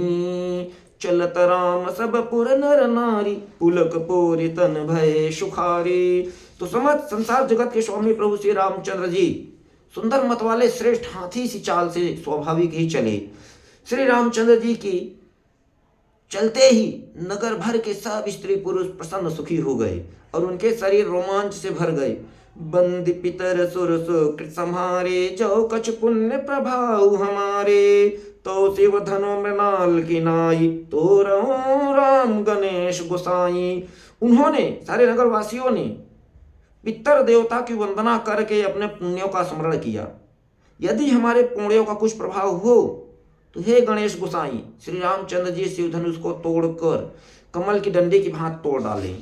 चलत राम सब पुर नर नारी, पुलक पोरि तन भय सुखारी। तो समस्त संसार जगत के स्वामी प्रभु श्री रामचंद्र जी सुंदर मत वाले श्रेष्ठ हाथी सी चाल से स्वाभाविक ही चले। श्री रामचंद्र जी की चलते ही नगर भर के सब स्त्री पुरुष प्रसन्न सुखी हो गए और उनके शरीर रोमांच से भर गए। बंदी पितर सुर सुकृत सम्हारे, जो कछ पुण्य प्रभाव हमारे। तो शिव धनु मृणाल की नाई, तो रहूं राम गणेश गोसाई। उन्होंने, सारे नगर वासियों ने पितर देवता की वंदना करके अपने पुण्यों का स्मरण किया। यदि हमारे पुण्यों का कुछ प्रभाव हो तो हे गणेश गोसाई, श्री रामचंद्र जी शिव धनुष को तोड़कर कमल की डंडी की भांति तोड़ डाले।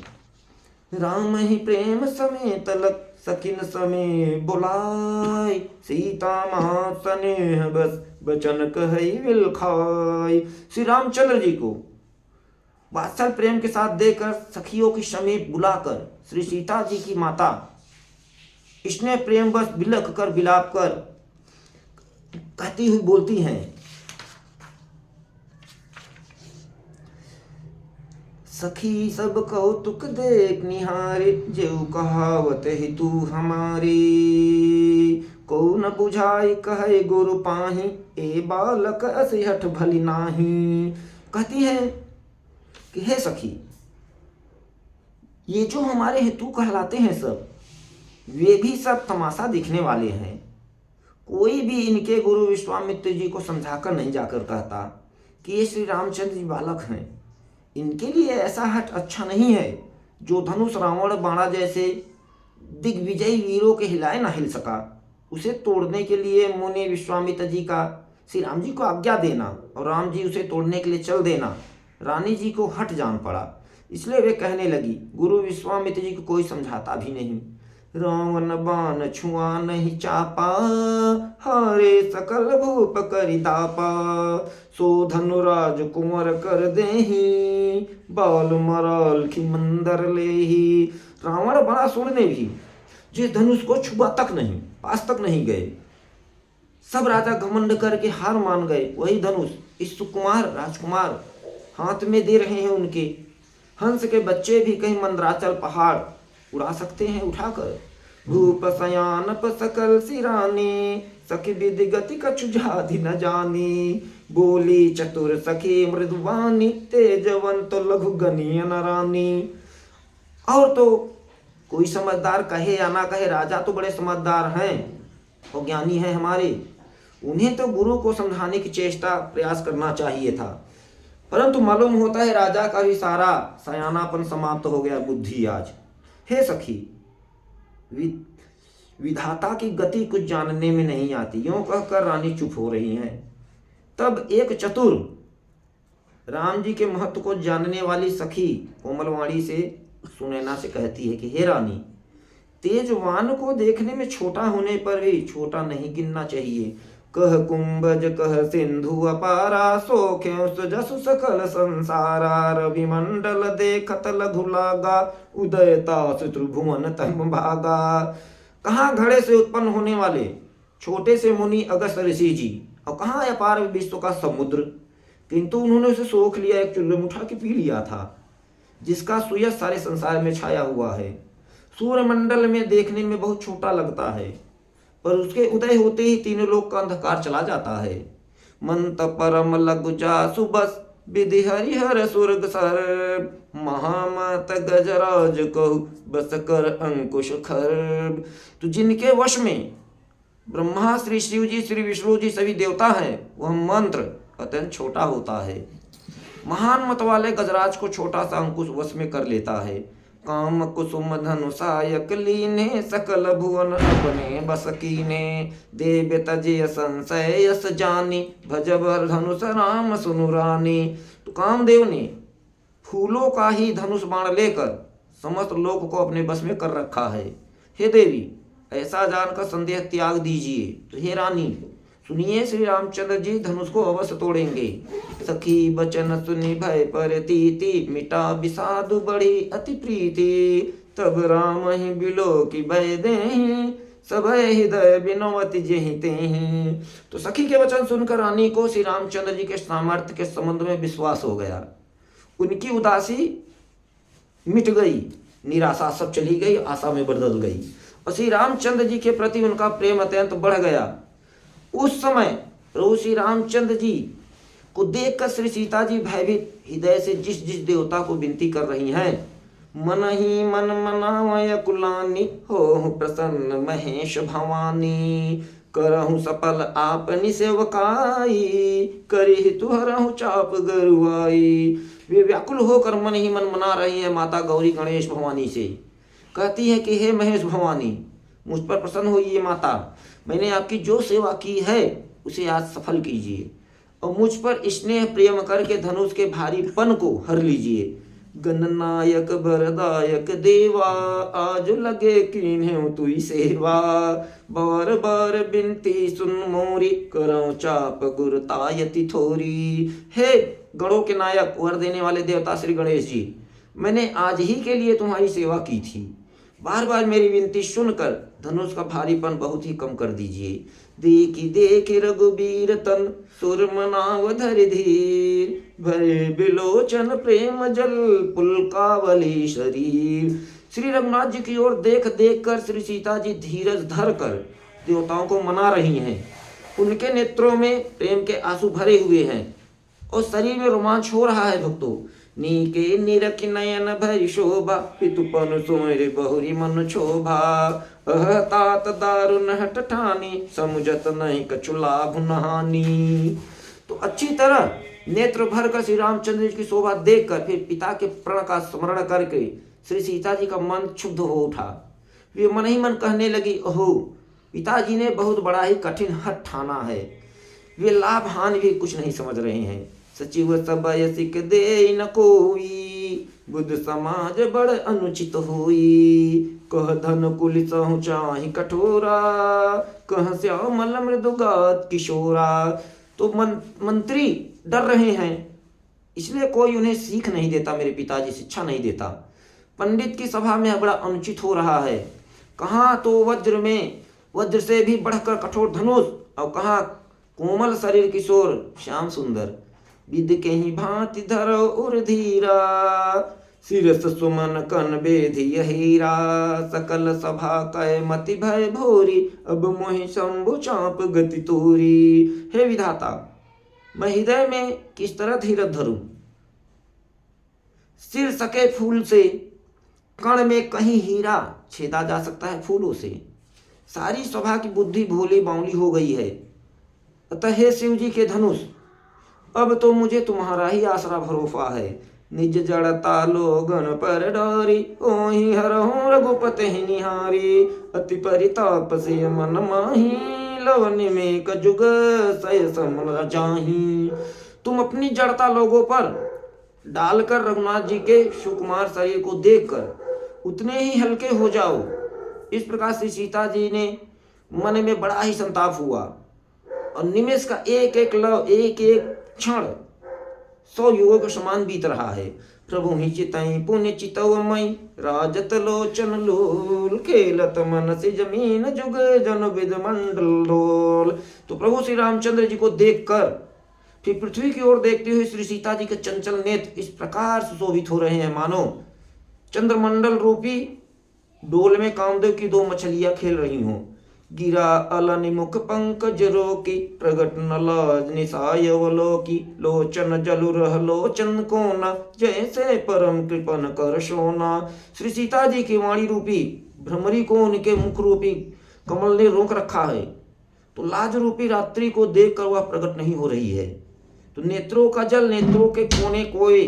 राम ही प्रेम समेत लख सखिन समे बुलाय, सीता महा स्नेह बस बचन कहई विल खाय। श्री रामचंद्र जी को वात्सल प्रेम के साथ देकर सखियों की समीप बुलाकर श्री सीता जी की माता इसने प्रेम बस बिलख कर बिलाप कर कहती हुई बोलती हैं, सखी सब कौतुक देख निहारे, जेऊ कहावत ही तू हमारी। को न बुझाई कहे गुरु पाही, ए बालक असे हठ भली नाही। कहती है कि हे सखी, ये जो हमारे हेतु कहलाते हैं सब, वे भी सब तमाशा दिखने वाले हैं। कोई भी इनके गुरु विश्वामित्र जी को समझाकर नहीं जाकर कहता कि ये श्री रामचंद्र जी बालक हैं। इनके लिए ऐसा हट अच्छा नहीं है जो धनुष रावण बाणा जैसे दिग्विजयी वीरों के हिलाए ना हिल सका। उसे तोड़ने के लिए मुनि विश्वामित्र जी का श्री राम जी को आज्ञा देना और राम जी उसे तोड़ने के लिए चल देना रानी जी को हट जान पड़ा। इसलिए वे कहने लगी, गुरु विश्वामित्र जी को कोई समझाता भी नहीं। रावण बाण छुआ नहीं चापा, हारे सकल भूप करितापा, सो धनुराज कुंवर कर देहि, बाल मराल की मंदर लेहि। रावण बड़ा सुनने भी, जिस धनुष को छुआ तक नहीं, पास तक नहीं गए। सब राजा घमंड करके हार मान गए। वही धनुष इस सुकुमार राजकुमार हाथ में दे रहे हैं उनके। हंस के बच्चे भी कहीं मंदराचल पहाड़ उड़ा सकते हैं उठाकर। भूप सयानप सकल सिरानी, सखी विधि गति कछु जाधि न जानी, बोली चतुर सखी मृदुवानी, तेजवंत लघु गनीय न रानी। और तो कोई समझदार कहे या ना कहे, राजा तो बड़े समझदार हैं और ज्ञानी हैं हमारे, उन्हें तो गुरु को समझाने की चेष्टा प्रयास करना चाहिए था। परंतु मालूम होता है राजा का भी सारा सयानापन समाप्त हो गया, बुद्धि आज। हे सखी, विधाता की गति कुछ जानने में नहीं आती, यूं कहकर रानी चुप हो रही हैं। तब एक चतुर राम जी के महत्व को जानने वाली सखी कोमलवाणी से सुनैना से कहती है कि हे रानी, तेजवान को देखने में छोटा होने पर भी छोटा नहीं गिनना चाहिए। कह कुंभज कह सिंधु अपारा, सोख्यों सुजसु सकल संसारा, रवि मंडल देखत लघु लागा, उदयता त्रिभुवन तम भागा। कहाँ घड़े से उत्पन्न होने वाले छोटे से मुनि अगस्त्य ऋषि जी, और कहाँ अपार विश्व का समुद्र, किंतु उन्होंने उसे सोख लिया, एक चुल्लू में उठा के पी लिया था, जिसका सुयश सारे संसार में छाया हुआ है। सूर्यमंडल में देखने में बहुत छोटा लगता है, पर उसके उदय होते ही तीनों लोक का अंधकार चला जाता है। मंत परम लघु जासु बस, विधि हरिहर स्वर्ग सर, महामत गजराज कहु बस कर अंकुश खर। तो जिनके वश में ब्रह्मा, श्री शिव जी, श्री विष्णु जी सभी देवता हैं, वह मंत्र अत्यंत छोटा होता है। महान मत वाले गजराज को छोटा सा अंकुश वश में कर लेता है। काम कुसुम धनुषायक लीने, सकल भुवन अपने बस कीने, देव तजय संशय यस जानी, भजबर धनुष राम सुनु रानी। तो कामदेव ने फूलों का ही धनुष बाण लेकर समस्त लोक को अपने बस में कर रखा है। हे देवी, ऐसा जानकर संदेह त्याग दीजिए। तो हे रानी सुनिए, श्री रामचंद्र जी धनुष को अवश्य तोड़ेंगे। सखी बचन सुनि भय पर तीति, मिटा विषादु बढ़ी अति प्रीति, तब राम ही बिलो की भय देहि, सब हृदय बिनोवति जेहि तेहि। तो सखी के वचन सुनकर रानी को श्री रामचंद्र जी के सामर्थ्य के संबंध में विश्वास हो गया। उनकी उदासी मिट गई, निराशा सब चली गई, आशा में बदल गई, और श्री रामचंद्र जी के प्रति उनका प्रेम अत्यंत बढ़ गया। उस समय प्रभु श्री रामचंद्र जी को देखकर श्री सीता जी भयभीत हृदय से जिस जिस देवता को विनती कर रही हैं, मन ही मन मनावय कुलानी, हो प्रसन्न महेश भवानी, करहु सफल आपनि सेवकाई, करी तुहरहु चाप गरुआई। वे व्याकुल होकर मन ही मन मना रही हैं माता गौरी गणेश भवानी से। कहती है कि हे महेश भवानी, मुझ पर प्रसन्न होइए माता, मैंने आपकी जो सेवा की है उसे आज सफल कीजिए, और मुझ पर स्नेह प्रेम करके धनुष के भारीपन को हर लीजिए। गणनायक वरदायक देवा, आज लगे कीन्हे तुई सेवा, बार बार बिनती सुन मोरी, करऊं चाप गुरतायति थोरी। हे गणों के नायक, वर देने वाले देवता श्री गणेश जी, मैंने आज ही के लिए तुम्हारी सेवा की थी, बार बार मेरी विनती सुनकर धनुष का भारीपन बहुत ही कम कर दीजिए। देखी देखी रघुबीर तन, सुरमनाव धरि धीर, भरे बिलोचन प्रेम जल, पुलकावली शरीर। श्री रघुनाथ जी की ओर देख देख कर श्री सीता जी धीरज धर कर देवताओं को मना रही हैं। उनके नेत्रों में प्रेम के आंसू भरे हुए हैं और शरीर में रोमांच हो रहा है। भक्तों, नीके निरख नयन भरि शोभा, पितुपन सोर बहुरी मन क्षोभा, तात दारुन हट ठानी, समुझत नहीं कछु लाभ नहानी। तो अच्छी तरह नेत्र भर कर श्री रामचंद्र जी की शोभा देखकर फिर पिता के प्रण का स्मरण करके श्री सीता जी का मन क्षुब्ध हो उठा। वे मन ही मन कहने लगी, ओहो पिताजी ने बहुत बड़ा ही कठिन हठ ठाना है। वे लाभ हानि भी कुछ नहीं समझ रहे हैं। सचिव सब सिक दे न कोई, बुद्ध समाज बड़ अनुचित होई। कह धन कुल सहु चाहि कठोरा, कह श्यामल मृदुगात किशोरा। तो मंत्री डर रहे हैं, इसलिए कोई उन्हें सीख नहीं देता, मेरे पिताजी शिक्षा नहीं देता। पंडित की सभा में बड़ा अनुचित हो रहा है। कहाँ तो वज्र से भी बढ़कर कठोर धनुष, और कहाँ कोमल शरीर किशोर श्याम सुंदर। विद के ही भांति धरो उर धीरा, शिरस सुमन कन बेधि हीरा। सकल सभा कै मति भय भोरी, अब मोहि शंभु चाप गति तोरी। हे विधाता, मैं हृदय में किस तरह धीरज धरूं। सिर सके फूल से, कण में कहीं हीरा छेदा जा सकता है फूलों से। सारी सभा की बुद्धि भोली बावली हो गई है। अतः हे शिव जी के धनुष, अब तो मुझे तुम्हारा ही आसरा भरोसा है। निज जड़ता लोगन पर डोरी, ओहि हरहु रघुपति निहारी। अति परिताप से मन माही, लवन में कजुग सय समल जाही। तुम अपनी जड़ता लोगों पर डालकर रघुनाथ जी के सुकुमार शरीर को देखकर उतने ही हल्के हो जाओ। इस प्रकार से सीता जी ने मन में बड़ा ही संताप हुआ, और निमेष का एक एक लव, एक एक क्षण 100 युगों के समान बीत रहा है। प्रभु ही चितई पुण्य चितवमई, राजत लोचन लोल। खेलत मन से जमीन जुग, जन विद मंडल डोल। तो प्रभु श्री रामचंद्र जी को देखकर फिर पृथ्वी की ओर देखते हुए श्री सीता जी के चंचल नेत्र इस प्रकार सुशोभित हो रहे हैं, मानो चंद्रमंडल रूपी डोल में कामदेव की 2 मछलियां खेल रही हों। गिरा अलनि मुख पंकज रोकी, प्रगट न लाज निसाय अवलोकी। लोचन जलु रह लोचन कोना, जैसे परम कृपन कर सोना। श्री सीता जी की वाणी रूपी भ्रमरी को उनके मुख रूपी कमल ने रोक रखा है, तो लाज रूपी रात्रि को देखकर वह प्रकट नहीं हो रही है। तो नेत्रों का जल नेत्रों के कोने कोए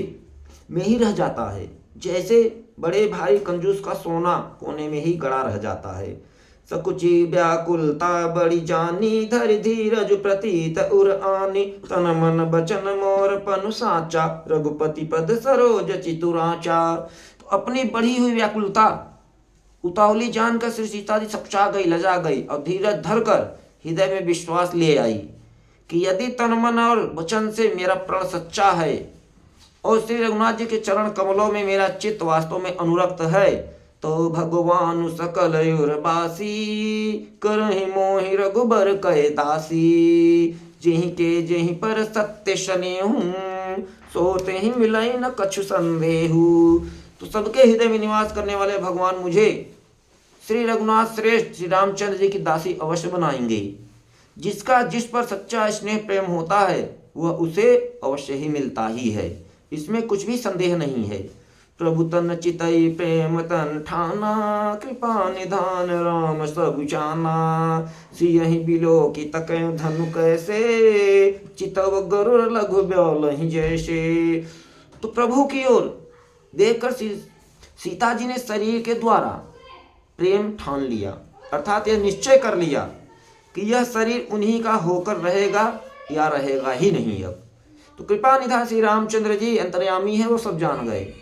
में ही रह जाता है, जैसे बड़े भाई कंजूस का सोना कोने में ही गड़ा रह जाता है। सकुची व्याकुलता बड़ी जानी, धर धीरज प्रतीत उर आनी। तन मन बचन मोर पनु साचा, रघुपति पद सरोज चितुराचा। तो अपनी बढ़ी हुई व्याकुलता उतावली जानकर श्री सीता जी सकुचा गई, लजा गई, और धीरज धरकर हृदय में विश्वास ले आई कि यदि तन मन और वचन से मेरा प्रण सच्चा है और श्री रघुनाथ जी के चरण कमलों में मेरा चित्त वास्तव में अनुरक्त है, तो भगवान सकल युरबासी, करहि मोहि रघुबर कहे दासी। जेहि के जेहि पर सत्य शनेहु, सोते ही मिलाई न कछु संदेहु। तो सबके हृदय में निवास करने वाले भगवान मुझे श्री रघुनाथ श्रेष्ठ श्री रामचंद्र जी की दासी अवश्य बनाएंगे। जिसका जिस पर सच्चा स्नेह प्रेम होता है वह उसे अवश्य ही मिलता ही है, इसमें कुछ भी संदेह नहीं है। प्रभु तन चितई प्रेम तन ठाना, कृपा निधान राम सब जाना। सियहि बिलो की तक धनु कैसे, चितव गरुड़ लघु ब्योल ही जैसे। तो प्रभु की ओर देखकर सीता जी ने शरीर के द्वारा प्रेम ठान लिया, अर्थात यह निश्चय कर लिया कि यह शरीर उन्हीं का होकर रहेगा या रहेगा ही नहीं। अब तो कृपा निधान श्री रामचंद्र जी अंतर्यामी है, वो सब जान गए।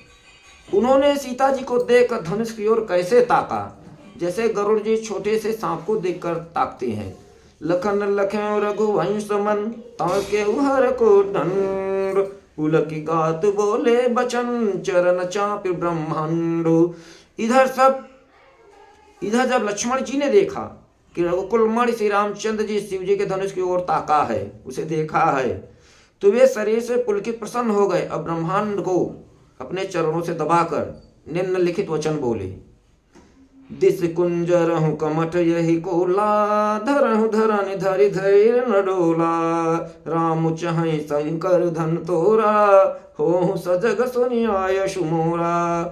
उन्होंने सीता जी को देखकर धनुष की ओर कैसे ताका, जैसे गरुड़ जी छोटे से सांप को देखकर ताकते हैं। लखन लखें रघुवंश मन, ताके उहर को दंड। पुलकी गात बोले बचन, चरण चाप ब्रह्मांड। इधर जब लक्ष्मण जी ने देखा कि रघुकुल मणि श्री रामचंद्र जी शिव जी के धनुष की ओर ताका है, उसे देखा है, तो वे शरीर से पुलकित प्रसन्न हो गए। अब ब्रह्मांड को अपने चरणों से दबाकर निम्नलिखित वचन बोले। दिस कुंजरहु कमठ यही कोला, धरहु धरन धरि धैर्य न डोला। राम चाहे शंकर धन तोरा, हो सजग सुनियाय सुमोरा।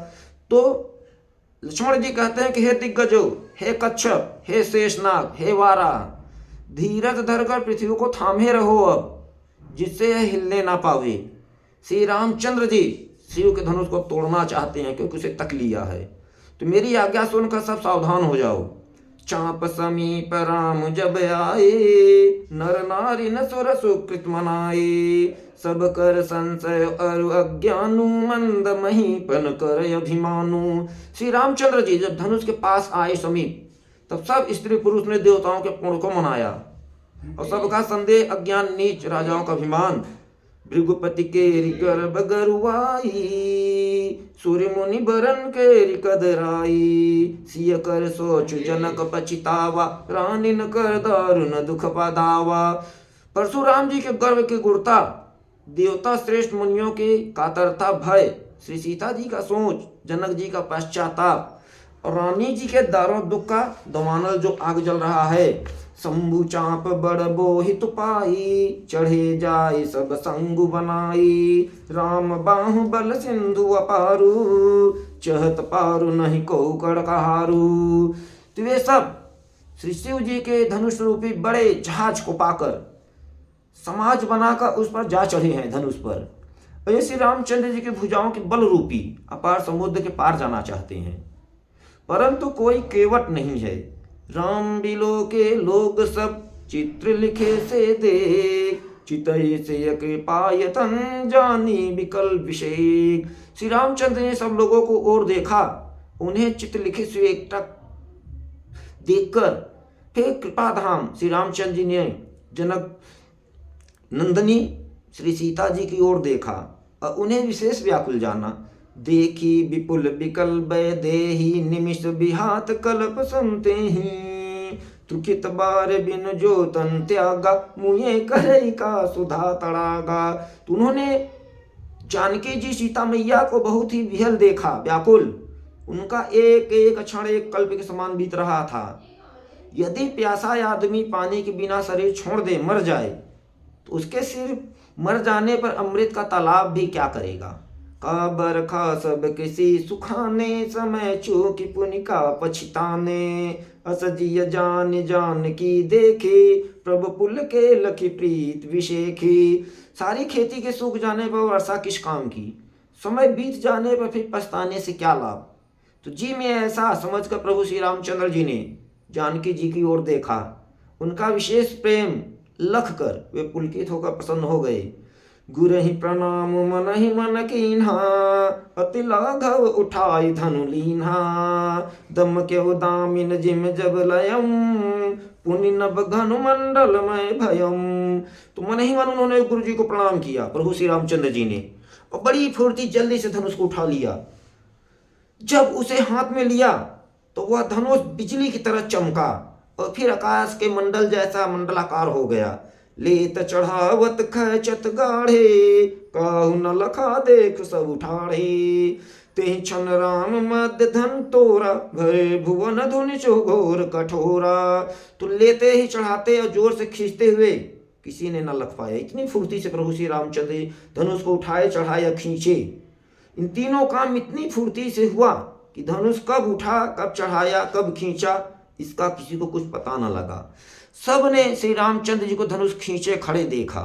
तो लक्ष्मण जी कहते हैं कि हे दिग्गजो, हे कच्छप, हे शेषनाग, हे वारा, धीरज धरकर पृथ्वी को थामे रहो अब, जिससे यह हिलने ना पावे। श्री रामचंद्र जी शिव के धनुष को तोड़ना चाहते हैं क्योंकि उसे तक लिया है। तो मेरी आज्ञा सुनकर सब सावधान हो जाओ। चाप समीप राम जब आए, नर नारी न सुर सुकृत मनाए। सब कर संशय अरु अज्ञानु, मंद महीपन कर अभिमानु। श्री रामचंद्र जी जब धनुष के पास आए समीप, तब सब स्त्री पुरुष ने देवताओं के पूर्ण को मनाया और सबका संदेह अज्ञान नीच राजाओं का अभिमान। भृगुपति के गर्भ गरुआई, सूर्य मुनि बरन के कदराई। सिय कर सोच जनक पछितावा, रानी न कर दारुण दुख पादावा। परशुराम जी के गर्भ की गुणता, देवता श्रेष्ठ मुनियों की कातरता भय, श्री सीता जी का सोच, जनक जी का पश्चाताप और रानी जी के दारुण दुख का दवानल जो आग जल रहा है। शंभु चाप बड़ बोहित पाई, चढ़े जाए सब संगु बनाई। राम बाहु बल सिंधु अपारू, चहत पारु नहीं को कड़कहारू। तो वे सब श्री शिव जी के धनुष रूपी बड़े जहाज को पाकर समाज बनाकर उस पर जा चढ़े हैं धनुष पर। और ये श्री रामचंद्र जी की भुजाओं के बल रूपी अपार समुद्र के पार जाना चाहते हैं, परंतु कोई केवट नहीं है। राम बिलो के लोग सब चित्र लिखे से देख, चितई से कृपायतन जानी विकल विषेक। श्री रामचंद्र ने सब लोगों को और देखा, उन्हें चित्र लिखे से एकटक देखकर फिर कृपाधाम श्री रामचंद्र जी ने जनक नंदनी श्री सीता जी की ओर देखा और उन्हें विशेष व्याकुल जाना। देखी विपुल विकल देही, निमिष बिहात कल्प सुनते ही। तुकित बार बिन जो तन त्यागा, मुझे करे का सुधा तड़ागा। तो उन्होंने जानकी जी सीता मैया को बहुत ही विहल देखा, व्याकुल। उनका एक एक क्षण एक कल्प के समान बीत रहा था। यदि प्यासा आदमी पानी के बिना शरीर छोड़ दे, मर जाए, तो उसके सिर मर जाने पर अमृत का तालाब भी क्या करेगा। का बरखा सब किसी सुखाने, समय चूकी पुनिका पछिताने। असजिय जान जान की देखे, प्रभु पुल के लखी प्रीत विशेखी। सारी खेती के सूख जाने पर वर्षा किस काम की, समय बीत जाने पर फिर पछताने से क्या लाभ। तो जी में ऐसा समझकर प्रभु श्री रामचंद्र जी ने जानकी जी की ओर देखा। उनका विशेष प्रेम लख कर वे पुलकित होकर प्रसन्न हो गए। गुरहि प्रणाम मन ही मन कीन्हा, अति लाघव उठाई धनु लीन्हा। दम क्यों दामिन जिम जब लयम, पुनि नभ घनु मंडल में भयम। तो मन ही मन उन्होंने गुरु जी को प्रणाम किया, प्रभु श्री रामचंद्र जी ने, और बड़ी फुर्ती जल्दी से धनुष को उठा लिया। जब उसे हाथ में लिया तो वह धनुष बिजली की तरह चमका और फिर आकाश के मंडल जैसा मंडलाकार हो गया। लेत चढ़ावत खचत गाढ़े, काहु न लखा देख सब उठाड़े। ते क्षण राम मध्य धन तोरा, भरे भुवन धुनि चौघोर कठोरा। तो लेते ही चढ़ाते और जोर से खींचते हुए किसी ने न लख पाया। इतनी फुर्ती से प्रभु श्री रामचंद्र धनुष को उठाए, चढ़ाए या खींचे। इन तीनों काम इतनी फुर्ती से हुआ कि धनुष कब उठा, कब चढ़ाया, कब खींचा, इसका किसी को कुछ पता न लगा। सब ने श्री रामचंद्र जी को धनुष खींचे खड़े देखा।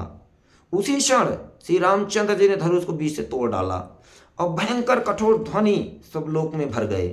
उसी क्षण श्री रामचंद्र जी ने धनुष को बीच से तोड़ डाला और भयंकर कठोर ध्वनि सब लोक में भर गए।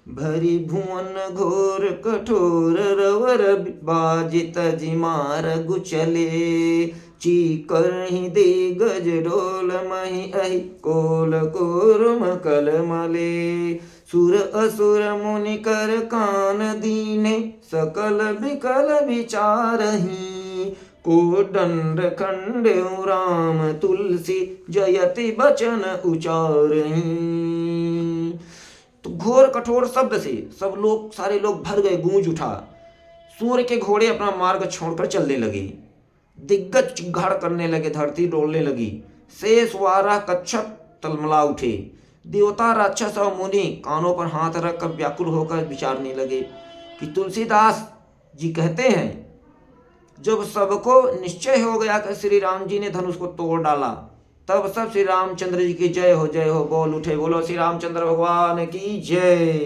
भरी भुवन घोर कठोर, रवर बाजित जिमार गुचले। चीकर ही दे गज डोल, मही अहि कोल कोरुम कल मले। सुर असुर मुनि कर कान दीने, सकल विकल विचारहि। को दंड खंड राम तुलसी, जयति बचन उचारहि। तो घोर कठोर शब्द से सब लोग, सारे लोग भर गए, गूंज उठा। सूर्य के घोड़े अपना मार्ग छोड़कर चलने लगे। दिग्गज चिंगाड़ करने लगे, धरती डोलने लगी। शेष वारा कच्छप तलमला उठे। देवता राक्षस और मुनि कानों पर हाथ रखकर व्याकुल होकर विचारने लगे कि तुलसीदास जी कहते हैं, जब सबको निश्चय हो गया कि श्री राम जी ने धनुष को तोड़ डाला, तब सब श्री रामचंद्र जी की जय हो बोल उठे। बोलो श्री रामचंद्र भगवान की जय।